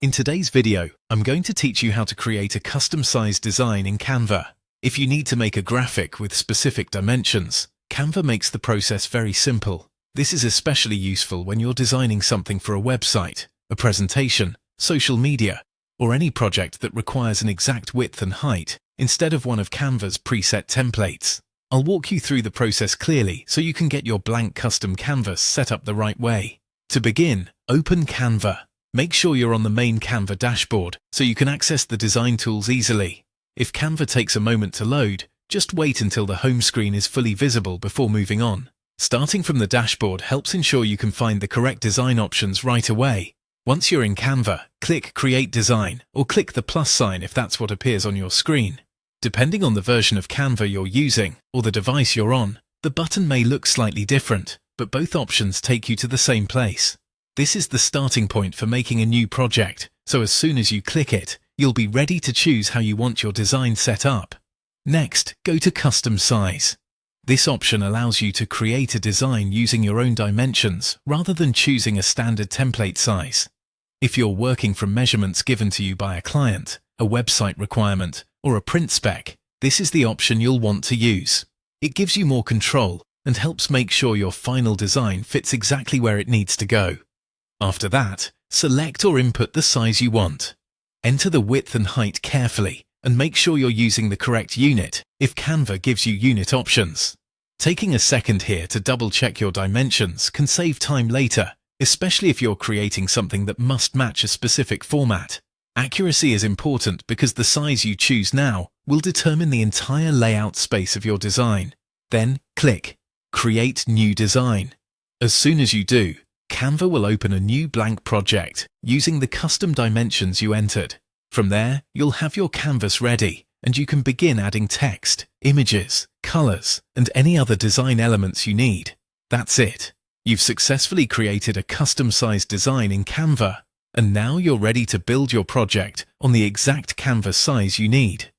In today's video, I'm going to teach you how to create a custom-sized design in Canva. If you need to make a graphic with specific dimensions, Canva makes the process very simple. This is especially useful when you're designing something for a website, a presentation, social media, or any project that requires an exact width and height instead of one of Canva's preset templates. I'll walk you through the process clearly so you can get your blank custom canvas set up the right way. To begin, open Canva. Make sure you're on the main Canva dashboard so you can access the design tools easily. If Canva takes a moment to load, just wait until the home screen is fully visible before moving on. Starting from the dashboard helps ensure you can find the correct design options right away. Once you're in Canva, click Create Design or click the plus sign if that's what appears on your screen. Depending on the version of Canva you're using or the device you're on, the button may look slightly different, but both options take you to the same place. This is the starting point for making a new project, so as soon as you click it, you'll be ready to choose how you want your design set up. Next, go to Custom Size. This option allows you to create a design using your own dimensions rather than choosing a standard template size. If you're working from measurements given to you by a client, a website requirement, or a print spec, this is the option you'll want to use. It gives you more control and helps make sure your final design fits exactly where it needs to go. After that, select or input the size you want. Enter the width and height carefully and make sure you're using the correct unit if Canva gives you unit options. Taking a second here to double-check your dimensions can save time later, especially if you're creating something that must match a specific format. Accuracy is important because the size you choose now will determine the entire layout space of your design. Then click Create New Design. As soon as you do, Canva will open a new blank project using the custom dimensions you entered. From there, you'll have your canvas ready and you can begin adding text, images, colors, and any other design elements you need. That's it. You've successfully created a custom-sized design in Canva, and now you're ready to build your project on the exact canvas size you need.